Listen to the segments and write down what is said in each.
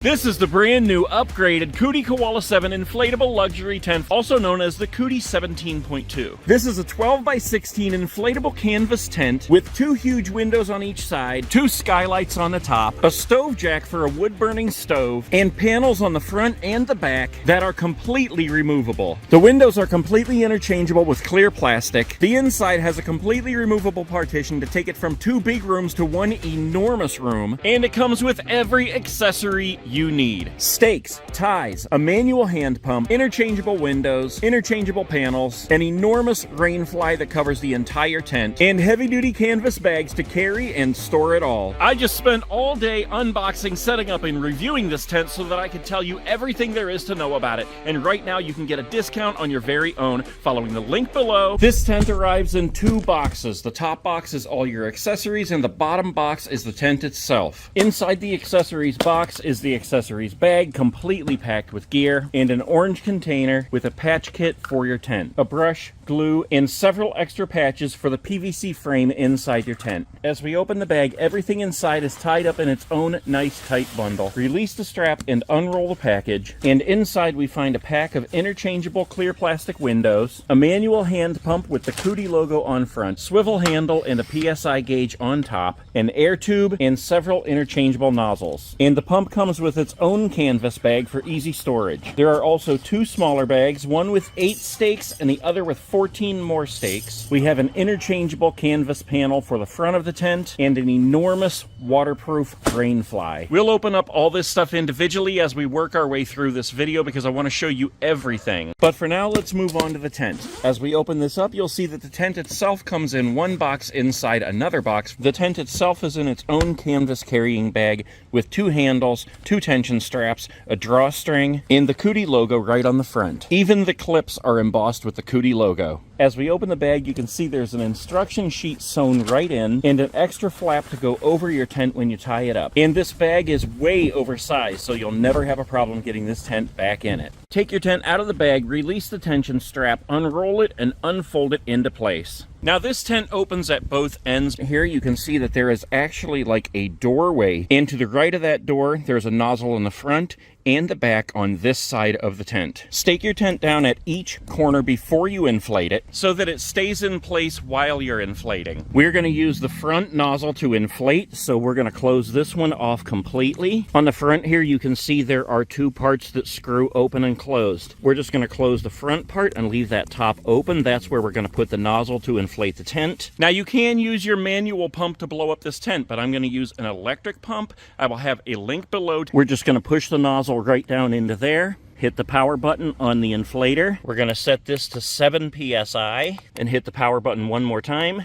This is the brand new upgraded Coody Koala 7 inflatable luxury tent, also known as the Coody 17.2. This is a 12 by 16 inflatable canvas tent with two huge windows on each side, two skylights on the top, a stove jack for a wood-burning stove, and panels on the front and the back that are completely removable. The windows are completely interchangeable with clear plastic. The inside has a completely removable partition to take it from two big rooms to one enormous room, and it comes with every accessory you need. Stakes, ties, a manual hand pump, interchangeable windows, interchangeable panels, an enormous Rainfly that covers the entire tent, and heavy-duty canvas bags to carry and store it all. I just spent all day unboxing, setting up, and reviewing this tent so that I could tell you everything there is to know about it, and right now you can get a discount on your very own following the link below. This tent arrives in two boxes. The top box is all your accessories, and the bottom box is the tent itself. Inside the accessories box is the accessories bag, completely packed with gear, and an orange container with a patch kit for your tent, a brush, glue, and several extra patches for the PVC frame inside your tent. As we open the bag, everything inside is tied up in its own nice tight bundle. Release the strap and unroll the package, and inside we find a pack of interchangeable clear plastic windows, a manual hand pump with the Coody logo on front, swivel handle and a PSI gauge on top, an air tube, and several interchangeable nozzles. And the pump comes with its own canvas bag for easy storage. There are also two smaller bags, one with 8 stakes and the other with 14 more stakes. We have an interchangeable canvas panel for the front of the tent and an enormous waterproof Rainfly. We'll open up all this stuff individually as we work our way through this video because I want to show you everything. But for now, let's move on to the tent. As we open this up, you'll see that the tent itself comes in one box inside another box. The tent itself is in its own canvas carrying bag with two handles, two tension straps, a drawstring, and the Coody logo right on the front. Even the clips are embossed with the Coody logo. As we open the bag, you can see there's an instruction sheet sewn right in and an extra flap to go over your tent when you tie it up. And this bag is way oversized, so you'll never have a problem getting this tent back in it. Take your tent out of the bag, release the tension strap, unroll it, and unfold it into place. Now this tent opens at both ends. Here you can see that there is actually like a doorway, and to the right of that door there's a nozzle in the front and the back on this side of the tent. Stake your tent down at each corner before you inflate it so that it stays in place while you're inflating. We're going to use the front nozzle to inflate, so we're going to close this one off completely. On the front here you can see there are two parts that screw open and closed. We're just going to close the front part and leave that top open. That's where we're going to put the nozzle to inflate the tent. Now you can use your manual pump to blow up this tent, but I'm going to use an electric pump. I will have a link below. We're just going to push the nozzle right down into there. Hit the power button on the inflator. We're going to set this to 7 psi and hit the power button one more time.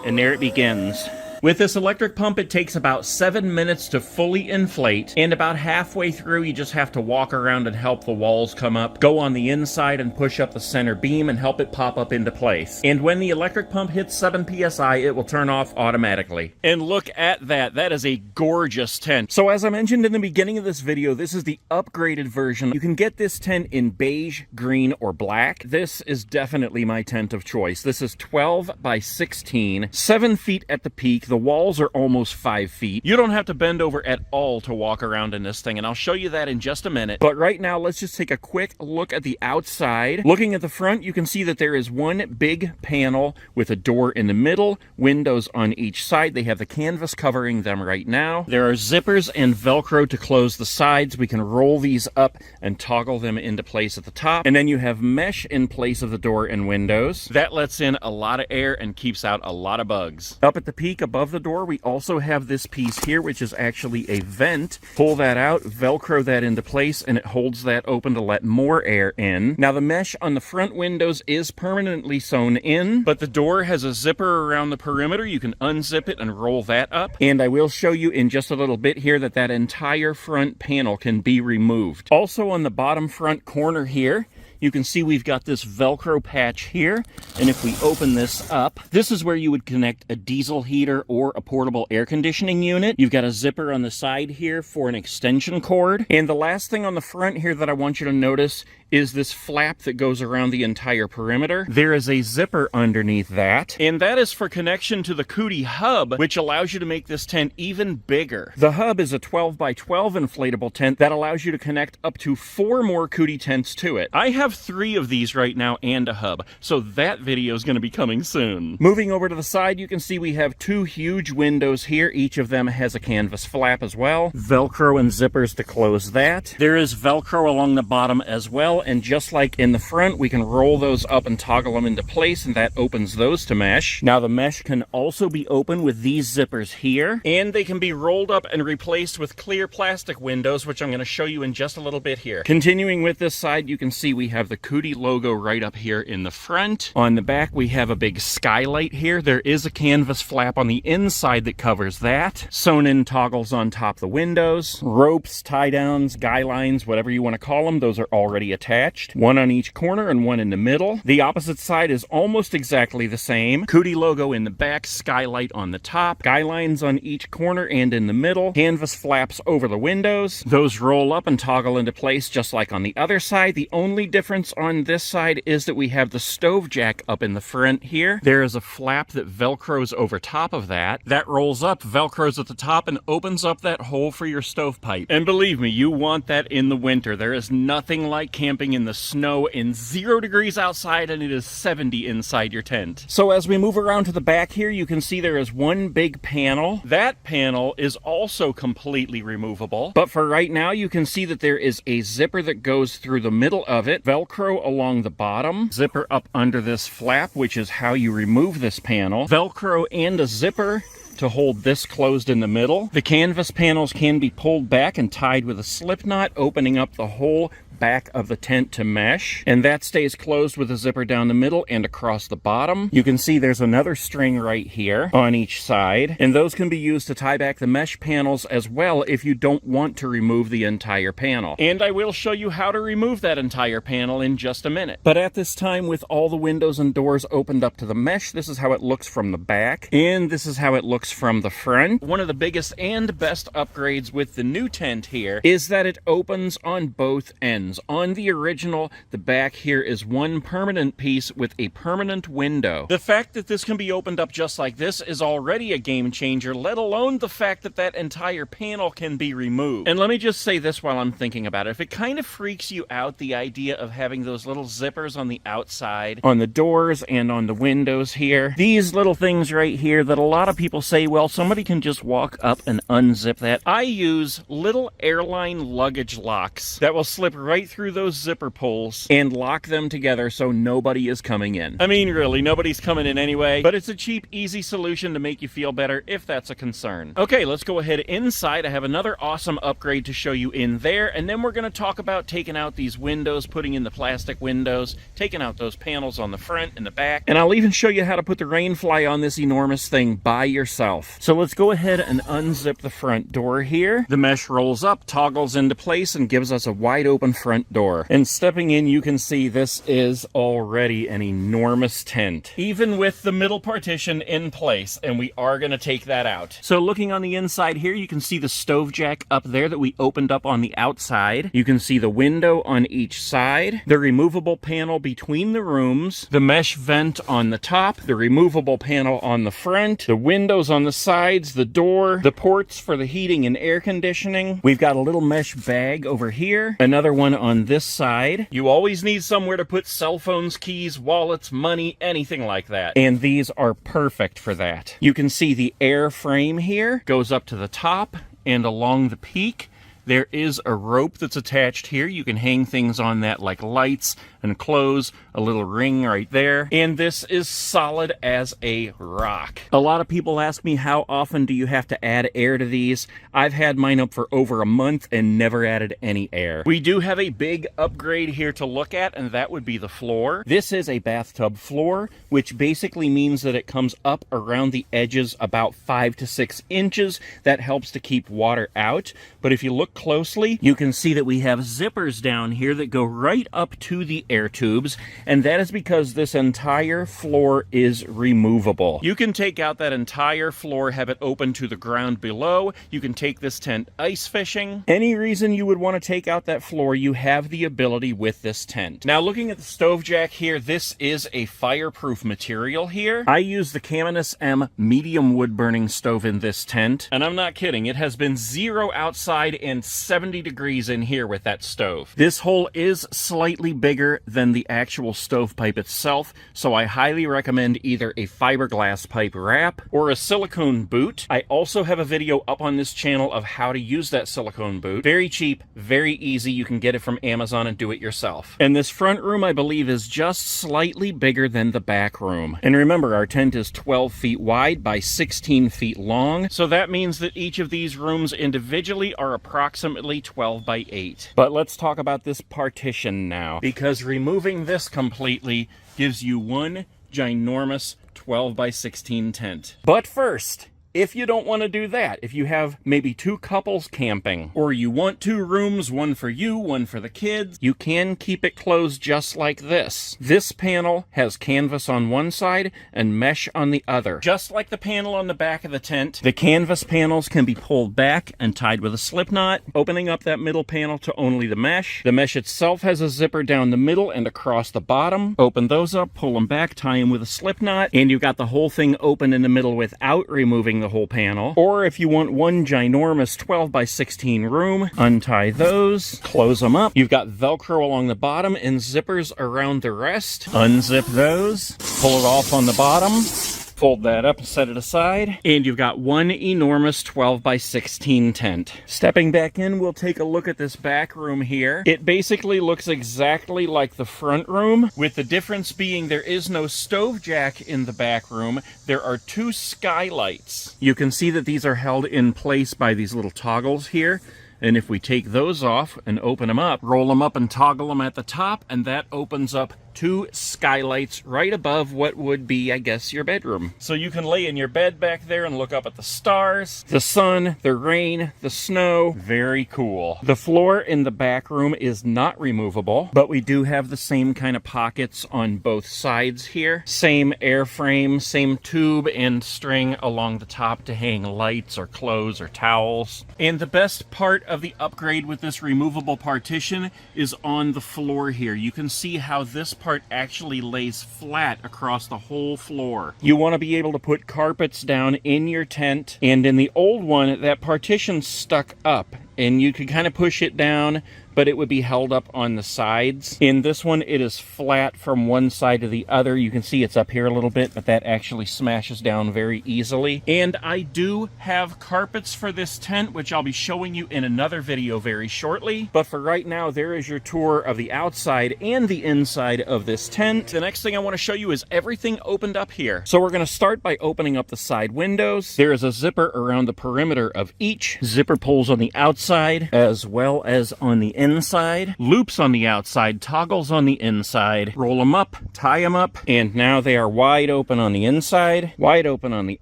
And there it begins. With this electric pump, it takes about 7 minutes to fully inflate, and about halfway through, you just have to walk around and help the walls come up, go on the inside and push up the center beam and help it pop up into place. And when the electric pump hits 7 psi, it will turn off automatically. And look at that. That is a gorgeous tent. So as I mentioned in the beginning of this video, this is the upgraded version. You can get this tent in beige, green, or black. This is definitely my tent of choice. This is 12 by 16, 7 feet at the peak. The walls are almost 5 feet. You don't have to bend over at all to walk around in this thing, and I'll show you that in just a minute. But right now, let's just take a quick look at the outside. Looking at the front, you can see that there is one big panel with a door in the middle, windows on each side. They have the canvas covering them right now. There are zippers and Velcro to close the sides. We can roll these up and toggle them into place at the top. And then you have mesh in place of the door and windows. That lets in a lot of air and keeps out a lot of bugs. Up at the peak above the door, we also have this piece here, which is actually a vent. Pull that out, Velcro that into place, and it holds that open to let more air in. Now the mesh on the front windows is permanently sewn in, but the door has a zipper around the perimeter. You can unzip it and roll that up. And I will show you in just a little bit here that that entire front panel can be removed. Also on the bottom front corner here, you can see we've got this Velcro patch here. And if we open this up, this is where you would connect a diesel heater or a portable air conditioning unit. You've got a zipper on the side here for an extension cord. And the last thing on the front here that I want you to notice is this flap that goes around the entire perimeter. There is a zipper underneath that, and that is for connection to the Coody hub, which allows you to make this tent even bigger. The hub is a 12 by 12 inflatable tent that allows you to connect up to 4 more Coody tents to it. I have 3 of these right now and a hub, so that video is going to be coming soon. Moving over to the side, you can see we have 2 huge windows here. Each of them has a canvas flap as well. Velcro and zippers to close that. There is Velcro along the bottom as well, and just like in the front, we can roll those up and toggle them into place, and that opens those to mesh. Now the mesh can also be opened with these zippers here, and they can be rolled up and replaced with clear plastic windows, which I'm going to show you in just a little bit here. Continuing with this side, you can see we have the Coody logo right up here in the front. On the back, we have a big skylight here. There is a canvas flap on the inside that covers that. Sewn in toggles on top of the windows. Ropes, tie downs, guy lines, whatever you want to call them, those are already attached. One on each corner and one in the middle. The opposite side is almost exactly the same. Coody logo in the back, skylight on the top, guy lines on each corner and in the middle, canvas flaps over the windows. Those roll up and toggle into place just like on the other side. The only difference on this side is that we have the stove jack up in the front here. There is a flap that velcros over top of that. That rolls up, velcros at the top, and opens up that hole for your stovepipe. And believe me, you want that in the winter. There is nothing like camping in the snow in 0 degrees outside and it is 70 inside your tent. So as we move around to the back here, you can see there is one big panel. That panel is also completely removable. But for right now, you can see that there is a zipper that goes through the middle of it, Velcro along the bottom, zipper up under this flap, which is how you remove this panel, Velcro and a zipper to hold this closed in the middle. The canvas panels can be pulled back and tied with a slip knot, opening up the whole back of the tent to mesh, and that stays closed with a zipper down the middle and across the bottom. You can see there's another string right here on each side, and those can be used to tie back the mesh panels as well if you don't want to remove the entire panel. And I will show you how to remove that entire panel in just a minute. But at this time, with all the windows and doors opened up to the mesh, this is how it looks from the back, and this is how it looks from the front. One of the biggest and best upgrades with the new tent here is that it opens on both ends. On the original, the back here is one permanent piece with a permanent window. The fact that this can be opened up just like this is already a game changer, let alone the fact that that entire panel can be removed. And let me just say this while I'm thinking about it. If it kind of freaks you out, the idea of having those little zippers on the outside, on the doors and on the windows here, these little things right here that a lot of people say, well, somebody can just walk up and unzip that. I use little airline luggage locks that will slip right through those zipper pulls and lock them together so nobody is coming in. I mean, really, nobody's coming in anyway, but it's a cheap, easy solution to make you feel better if that's a concern. Okay, let's go ahead inside. I have another awesome upgrade to show you in there, and then we're going to talk about taking out these windows, putting in the plastic windows, taking out those panels on the front and the back, and I'll even show you how to put the Rainfly on this enormous thing by yourself. So let's go ahead and unzip the front door here. The mesh rolls up, toggles into place, and gives us a wide open front door. And stepping in, you can see this is already an enormous tent, even with the middle partition in place, and we are going to take that out. So looking on the inside here, you can see the stove jack up there that we opened up on the outside. You can see the window on each side, the removable panel between the rooms, the mesh vent on the top, the removable panel on the front, the windows on the sides, the door, the ports for the heating and air conditioning. We've got a little mesh bag over here, another one on this side. You always need somewhere to put cell phones, keys, wallets, money, anything like that. And these are perfect for that. You can see the air frame here goes up to the top and along the peak. There is a rope that's attached here. You can hang things on that like lights and clothes, a little ring right there. And this is solid as a rock. A lot of people ask me, how often do you have to add air to these? I've had mine up for over a month and never added any air. We do have a big upgrade here to look at, and that would be the floor. This is a bathtub floor, which basically means that it comes up around the edges about 5 to 6 inches. That helps to keep water out. But if you look look closely, you can see that we have zippers down here that go right up to the air tubes, and that is because this entire floor is removable. You can take out that entire floor, have it open to the ground below. You can take this tent ice fishing. Any reason you would want to take out that floor, you have the ability with this tent. Now, looking at the stove jack here, this is a fireproof material here. I use the Caminus M medium wood burning stove in this tent, and I'm not kidding, it has been 0 outside and 70 degrees in here with that stove. This hole is slightly bigger than the actual stovepipe itself, so I highly recommend either a fiberglass pipe wrap or a silicone boot. I also have a video up on this channel of how to use that silicone boot. Very cheap, very easy. You can get it from Amazon and do it yourself. And this front room, I believe, is just slightly bigger than the back room. And remember, our tent is 12 feet wide by 16 feet long, so that means that each of these rooms individually are approximately 12 by 8. But let's talk about this partition now, because removing this completely gives you one ginormous 12 by 16 tent. But first, if you don't want to do that, if you have maybe 2 couples camping, or you want 2 rooms, one for you, one for the kids, you can keep it closed just like this. This panel has canvas on one side and mesh on the other. Just like the panel on the back of the tent, the canvas panels can be pulled back and tied with a slip knot, opening up that middle panel to only the mesh. The mesh itself has a zipper down the middle and across the bottom. Open those up, pull them back, tie them with a slip knot, and you've got the whole thing open in the middle without removing the whole panel. Or if you want one ginormous 12 by 16 room, untie those, close them up. You've got Velcro along the bottom and zippers around the rest. Unzip those, pull it off on the bottom, fold that up and set it aside, and you've got one enormous 12 by 16 tent. Stepping back in, we'll take a look at this back room here. It basically looks exactly like the front room, with the difference being there is no stove jack in the back room. There are 2 skylights. You can see that these are held in place by these little toggles here. And if we take those off and open them up, roll them up and toggle them at the top, and that opens up 2 skylights right above what would be, I guess, your bedroom. So you can lay in your bed back there and look up at the stars, the sun, the rain, the snow. Very cool. The floor in the back room is not removable, but we do have the same kind of pockets on both sides here. Same airframe, same tube and string along the top to hang lights or clothes or towels. And the best part of the upgrade with this removable partition is on the floor here. You can see how this part actually lays flat across the whole floor. You want to be able to put carpets down in your tent, and in the old one, that partition stuck up, and you could kind of push it down, but it would be held up on the sides. In this one, it is flat from one side to the other. You can see it's up here a little bit, but that actually smashes down very easily. And I do have carpets for this tent, which I'll be showing you in another video very shortly. But for right now, there is your tour of the outside and the inside of this tent. The next thing I want to show you is everything opened up here. So we're going to start by opening up the side windows. There is a zipper around the perimeter of each. Zipper pulls on the outside as well as on the inside. Loops on the outside, toggles on the inside. Roll them up, tie them up, and now they are wide open on the inside, wide open on the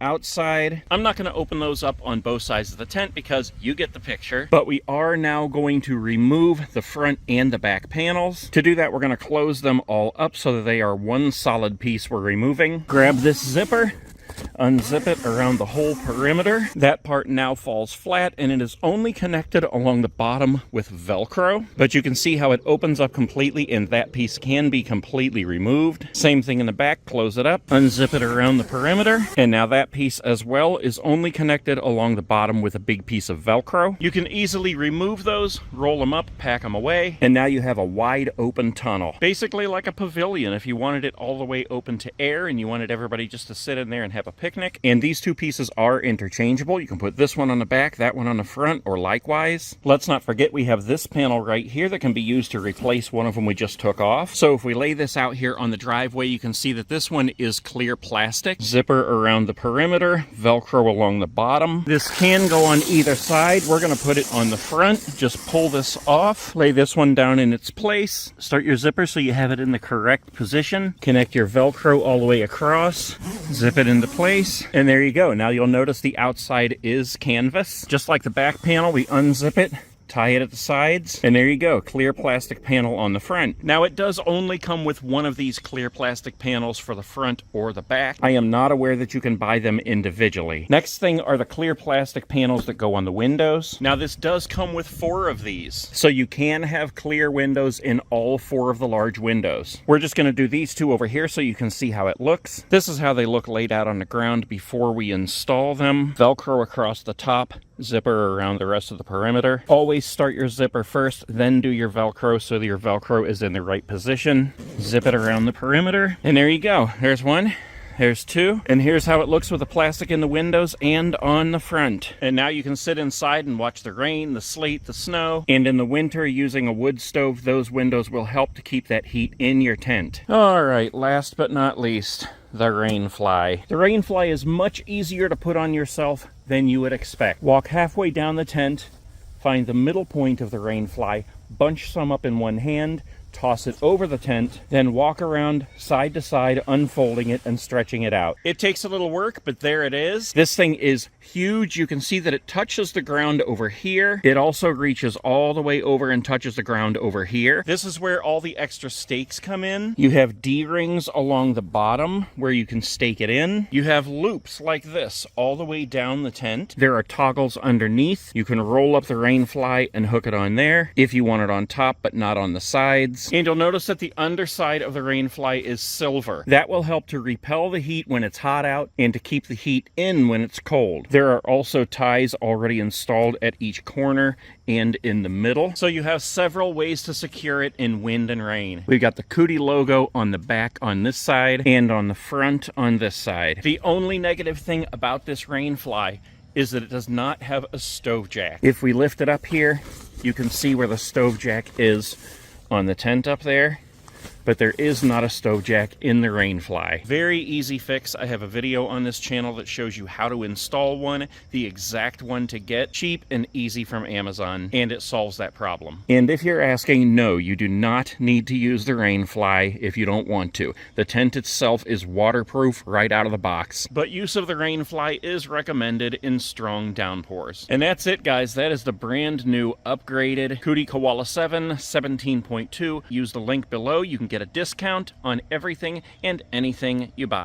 outside. I'm not going to open those up on both sides of the tent because you get the picture, but we are now going to remove the front and the back panels. To do that, we're going to close them all up so that they are one solid piece we're removing. Grab this zipper, unzip it around the whole perimeter. That part now falls flat, and it is only connected along the bottom with Velcro, but you can see how it opens up completely, and that piece can be completely removed. Same thing in the back. Close it up, unzip it around the perimeter, and now that piece as well is only connected along the bottom with a big piece of Velcro. You can easily remove those, roll them up, pack them away, and now you have a wide open tunnel. Basically like a pavilion if you wanted it all the way open to air and you wanted everybody just to sit in there and have a picnic. And these two pieces are interchangeable. You can put this one on the back, that one on the front, or likewise. Let's not forget we have this panel right here that can be used to replace one of them we just took off. So if we lay this out here on the driveway, you can see that this one is clear plastic. Zipper around the perimeter, Velcro along the bottom. This can go on either side. We're going to put it on the front. Just pull this off, lay this one down in its place, start your zipper so you have it in the correct position, connect your Velcro all the way across, zip it into place, and there you go. Now you'll notice the outside is canvas. Just like the back panel, we unzip it, tie it at the sides, and there you go, clear plastic panel on the front. Now it does only come with one of these clear plastic panels for the front or the back. I am not aware that you can buy them individually. Next thing are the clear plastic panels that go on the windows. Now this does come with 4 of these, so you can have clear windows in all 4 of the large windows. We're just going to do these 2 over here so you can see how it looks. This is how they look laid out on the ground before we install them. Velcro across the top, zipper around the rest of the perimeter. Always start your zipper first, then do your Velcro so that your Velcro is in the right position. Zip it around the perimeter, and there you go. There's 1. There's 2, and here's how it looks with the plastic in the windows and on the front. And now you can sit inside and watch the rain, the sleet, the snow, and in the winter using a wood stove, those windows will help to keep that heat in your tent. All right, last but not least, the Rainfly. The Rainfly is much easier to put on yourself than you would expect. Walk halfway down the tent, find the middle point of the Rainfly, bunch some up in one hand, toss it over the tent, then walk around side to side, unfolding it and stretching it out. It takes a little work, but there it is. This thing is huge. You can see that it touches the ground over here. It also reaches all the way over and touches the ground over here. This is where all the extra stakes come in. You have D-rings along the bottom where you can stake it in. You have loops like this all the way down the tent. There are toggles underneath. You can roll up the Rainfly and hook it on there if you want it on top but not on the sides. And you'll notice that the underside of the Rainfly is silver. That will help to repel the heat when it's hot out and to keep the heat in when it's cold. There are also ties already installed at each corner and in the middle, so you have several ways to secure it in wind and rain. We've got the Coody logo on the back on this side and on the front on this side. The only negative thing about this Rainfly is that it does not have a stove jack. If we lift it up here, you can see where the stove jack is on the tent up there, but there is not a stove jack in the Rainfly. Very easy fix. I have a video on this channel that shows you how to install one, the exact one to get, cheap and easy from Amazon, and it solves that problem. And if you're asking, no, you do not need to use the Rainfly if you don't want to. The tent itself is waterproof right out of the box, but use of the Rainfly is recommended in strong downpours. And that's it, guys. That is the brand new upgraded Coody Koala 7 17.2. Use the link below. You can get a discount on everything and anything you buy.